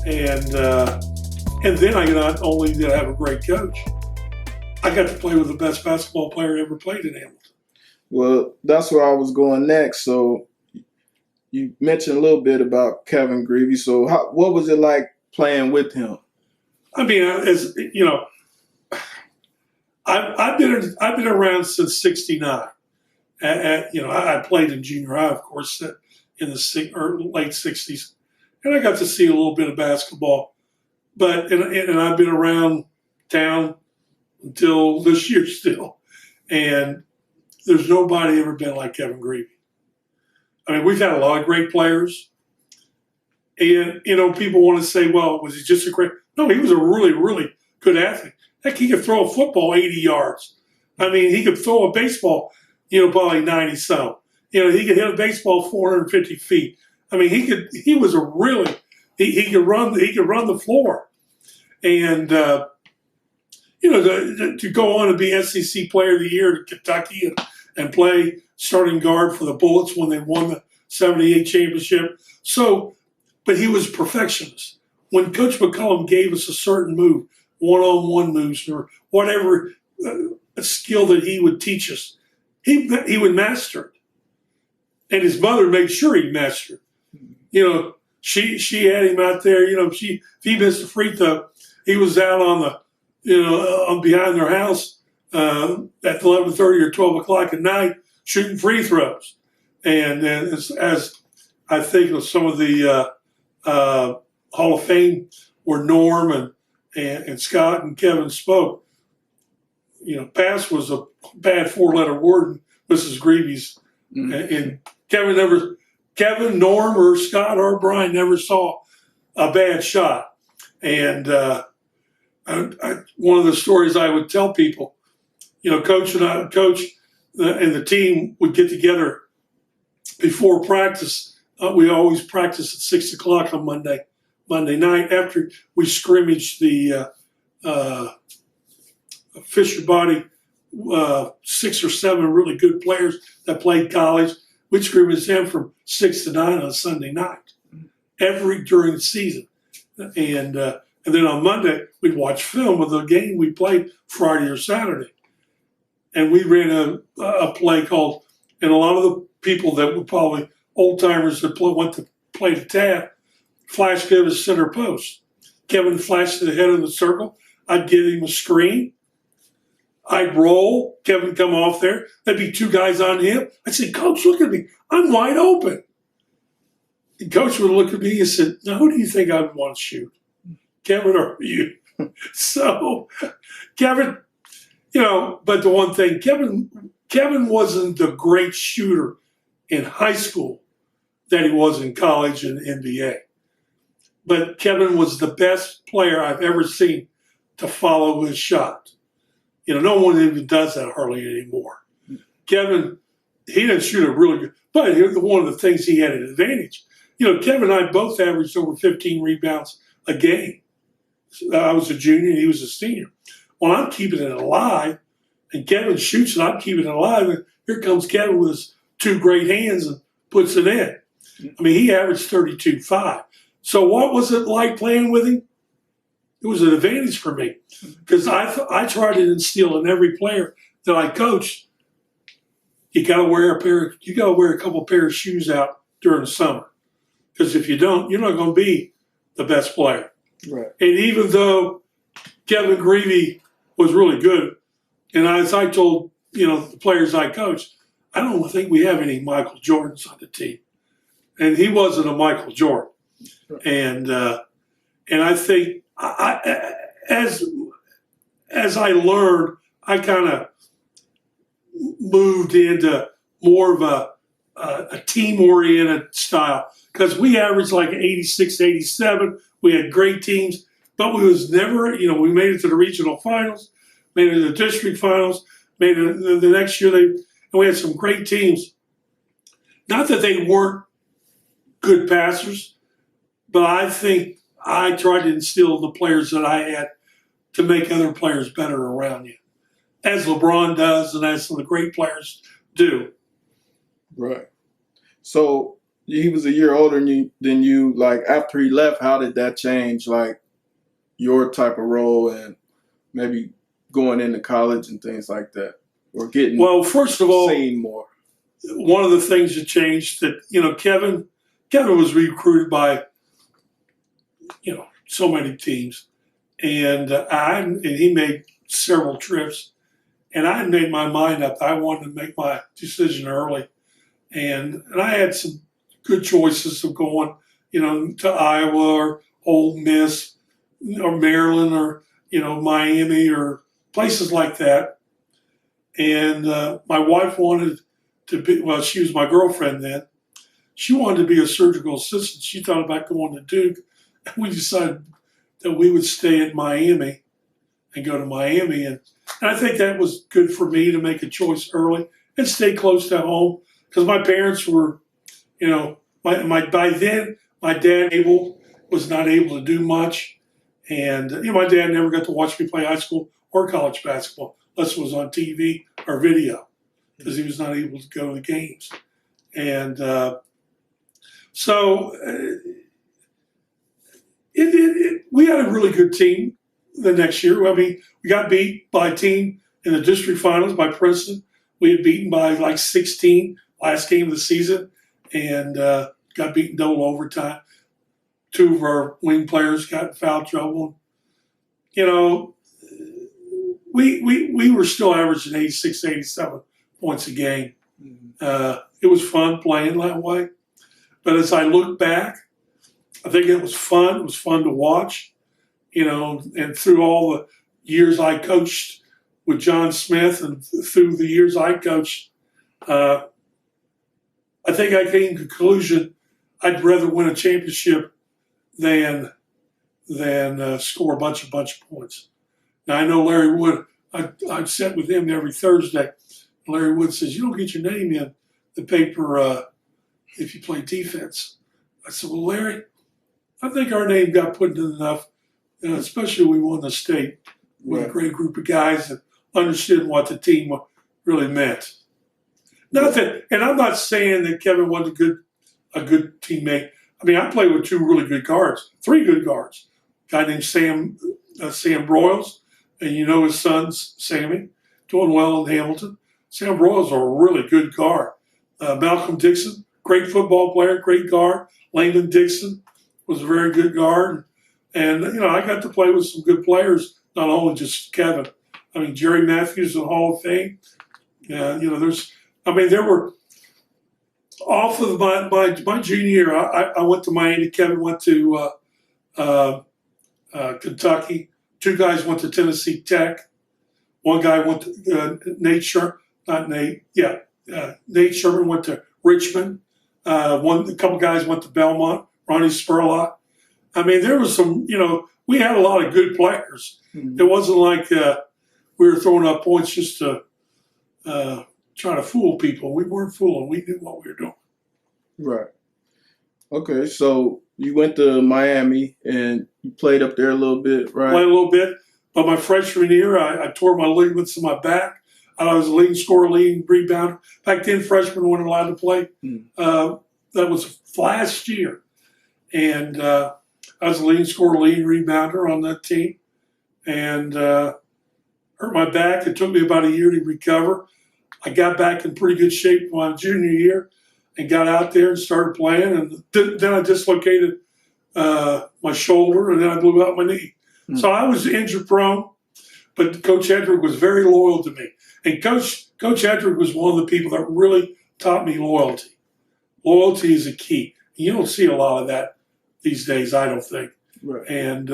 And then I not only did I have a great coach, I got to play with the best basketball player ever played in Hamilton. Well, that's where I was going next. So you mentioned a little bit about Kevin Grevey. So what was it like playing with him? I mean, as you know, I've been around since '69. I played in junior high, of course, in the late '60s, and I got to see a little bit of basketball. But and I've been around town until this year still, and there's nobody ever been like Kevin Grevey. I mean, we've had a lot of great players, and people want to say, "Well, was he just a great?" No, he was a really, really good athlete. Heck, he could throw a football 80 yards. I mean, he could throw a baseball, probably 90 some. He could hit a baseball 450 feet. I mean, he could run the floor. And, to go on and be SEC Player of the Year to Kentucky and play starting guard for the Bullets when they won the 78 championship. So, but he was perfectionist. When Coach McCullum gave us a certain move, one-on-one moves or whatever skill that he would teach us, he would master it. And his mother made sure he mastered it. She had him out there. If he missed a free throw, he was out on on behind their house at 11:30 or 12 o'clock at night shooting free throws. And as I think of some of the Hall of Fame where Norm and Scott and Kevin spoke, pass was a bad 4-letter word in Mrs. Grevey's. And Kevin, Norm, or Scott or Brian never saw a bad shot. And one of the stories I would tell people, Coach and the team would get together before practice. We always practice at 6 o'clock on Monday night after we scrimmaged the Fisher Body 6 or 7 really good players that played college. We'd scrimmage them from 6 to 9 on Sunday night, during the season. And then on Monday, we'd watch film of the game we played Friday or Saturday. And we ran a play called, and a lot of the people that were probably old-timers that went to play the tab, flash give us center post. Kevin flashed to the head of the circle. I'd give him a screen. I'd roll. Kevin come off there. There'd be 2 guys on him. I'd say, Coach, look at me. I'm wide open. And Coach would look at me and said, now who do you think I would want to shoot? Kevin or you? So Kevin, but the one thing, Kevin wasn't the great shooter in high school that he was in college and NBA. But Kevin was the best player I've ever seen to follow his shot. No one even does that hardly anymore. Kevin, he didn't shoot it really good, but one of the things he had an advantage. Kevin and I both averaged over 15 rebounds a game. I was a junior and he was a senior. Well, I'm keeping it alive, and Kevin shoots and I'm keeping it alive, and here comes Kevin with his 2 great hands and puts it in. I mean, he averaged 32.5. So what was it like playing with him? It was an advantage for me because I tried to instill in every player that I coached. You got to wear a couple pair of shoes out during the summer, because if you don't, you're not going to be the best player. Right. And even though Kevin Grevey was really good, and as I told the players I coached, I don't think we have any Michael Jordans on the team, and he wasn't a Michael Jordan. Right. And I think as I learned, I kind of moved into more of a team-oriented style, because we averaged like 86, 87. We had great teams, but we was never, we made it to the regional finals, made it to the district finals, made it the next year. And we had some great teams. Not that they weren't good passers, but I think I tried to instill the players that I had to make other players better around you, as LeBron does and as some of the great players do. Right. So he was a year older than you. Like after he left, how did that change like your type of role and maybe going into college and things like that, or getting Well, first of all, seen more? one of the things that changed that, Kevin was recruited by, so many teams, and he made several trips, and I had made my mind up. I wanted to make my decision early, and I had some good choices of going, to Iowa or Ole Miss or Maryland or, Miami or places like that. And my wife wanted to be, well, she was my girlfriend then. She wanted to be a surgical assistant. She thought about going to Duke. And we decided that we would stay at Miami and go to Miami. And I think that was good for me to make a choice early and stay close to home, because my parents were, by then, my dad was not able to do much. And, my dad never got to watch me play high school or college basketball unless it was on TV or video, because he was not able to go to the games. And so we had a really good team the next year. I mean, we got beat by a team in the district finals by Princeton. We had beaten by like 16 last game of the season, and got beaten double overtime. Two of our wing players got in foul trouble. We were still averaging 86, 87 points a game. It was fun playing that way. But as I look back, I think it was fun. It was fun to watch, and through all the years I coached with John Smith and through the years I coached, I think I came to the conclusion I'd rather win a championship than score a bunch of points. Now, I know Larry Wood, I'd sit with him every Thursday. Larry Wood says, you don't get your name in the paper if you play defense. I said, well, Larry, I think our name got put in enough, especially when we won the state with a great group of guys that understood what the team really meant. Not that, and I'm not saying that Kevin wasn't a good teammate. I mean, I played with three good guards. A guy named Sam Broyles, and his son's Sammy, doing well in Hamilton. Sam Broyles is a really good guard. Malcolm Dixon, great football player, great guard. Langdon Dixon was a very good guard. And, I got to play with some good players, not only just Kevin. I mean, Jerry Matthews in the Hall of Fame. There were, off of my junior year, I went to Miami. Kevin went to Kentucky. Two guys went to Tennessee Tech. One guy went to Nate Sherman went to Richmond. A couple guys went to Belmont. Ronnie Spurlock. I mean, there was some. We had a lot of good players. Mm-hmm. It wasn't like we were throwing up points just to try to fool people. We weren't fooling. We knew what we were doing. Right. Okay, so you went to Miami and you played up there a little bit, right? Played a little bit, but my freshman year, I tore my ligaments in my back. I was a leading scorer, leading rebounder. Back then, freshmen weren't allowed to play. That was last year. And I was a leading scorer, leading rebounder on that team. And hurt my back. It took me about a year to recover. I got back in pretty good shape my junior year and got out there and started playing. And then I dislocated my shoulder, and then I blew out my knee. So I was injury prone, but Coach Hedrick was very loyal to me. And Coach Hedrick was one of the people that really taught me loyalty. Loyalty is a key. You don't see a lot of that these days, I don't think. Right. And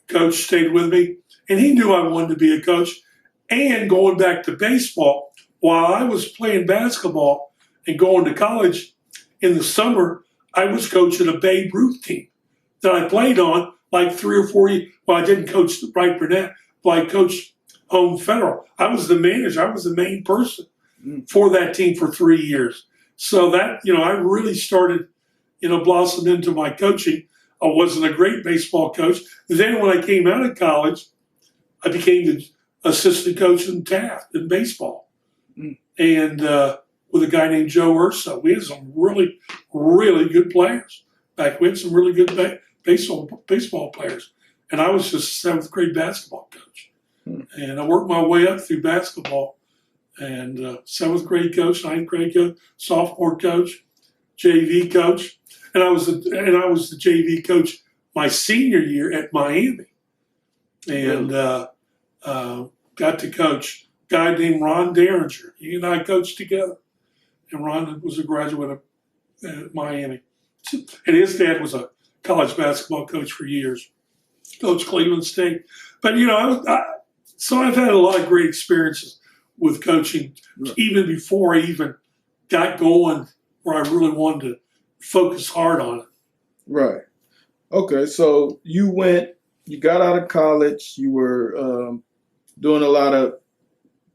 Coach stayed with me, and he knew I wanted to be a coach. And going back to baseball, while I was playing basketball and going to college in the summer, I was coaching a Babe Ruth team that I played on like 3 or 4 years. Well, I didn't coach Bright Burnett, but I coached Home Federal. I was the manager. I was the main person for that team for 3 years. So that, I really started, blossom into my coaching. I wasn't a great baseball coach. Then when I came out of college, I became the assistant coach in Taft in baseball. And with a guy named Joe Urso. We had some really, really good players. Back, we had some really good baseball players. And I was just a 7th grade basketball coach. And I worked my way up through basketball. And 7th grade coach, 9th grade coach, sophomore coach, JV coach. And I was the JV coach my senior year at Miami. And got to coach a guy named Ron Derringer. He and I coached together. And Ron was a graduate of Miami. And his dad was a college basketball coach for years, coached Cleveland State. But, so I've had a lot of great experiences with coaching, even before I even got going where I really wanted to focus hard on it. Right. Okay, so you got out of college, you were doing a lot of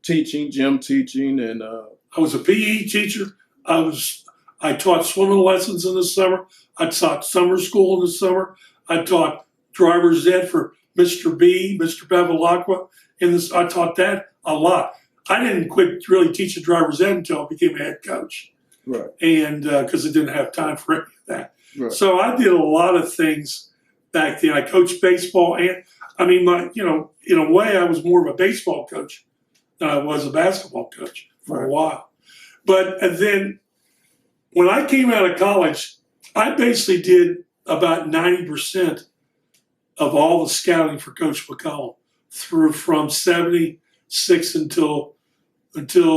teaching, gym teaching, and I was a PE teacher. I taught swimming lessons in the summer. I taught summer school in the summer. I taught driver's ed for Mr. B, Mr. Bevilacqua. I taught that a lot. I didn't quit really teaching driver's ed until I became a head coach. Right. And because I didn't have time for any of that. Right. So I did a lot of things back then. I coached baseball, and in a way, I was more of a baseball coach than I was a basketball coach for a while. But then when I came out of college, I basically did about 90% of all the scouting for Coach McCollum from 76 until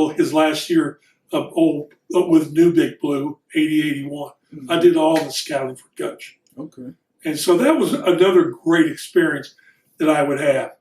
his last year with New Big Blue, 80-81. Mm-hmm. I did all the scouting for Coach. Okay. And so that was another great experience that I would have.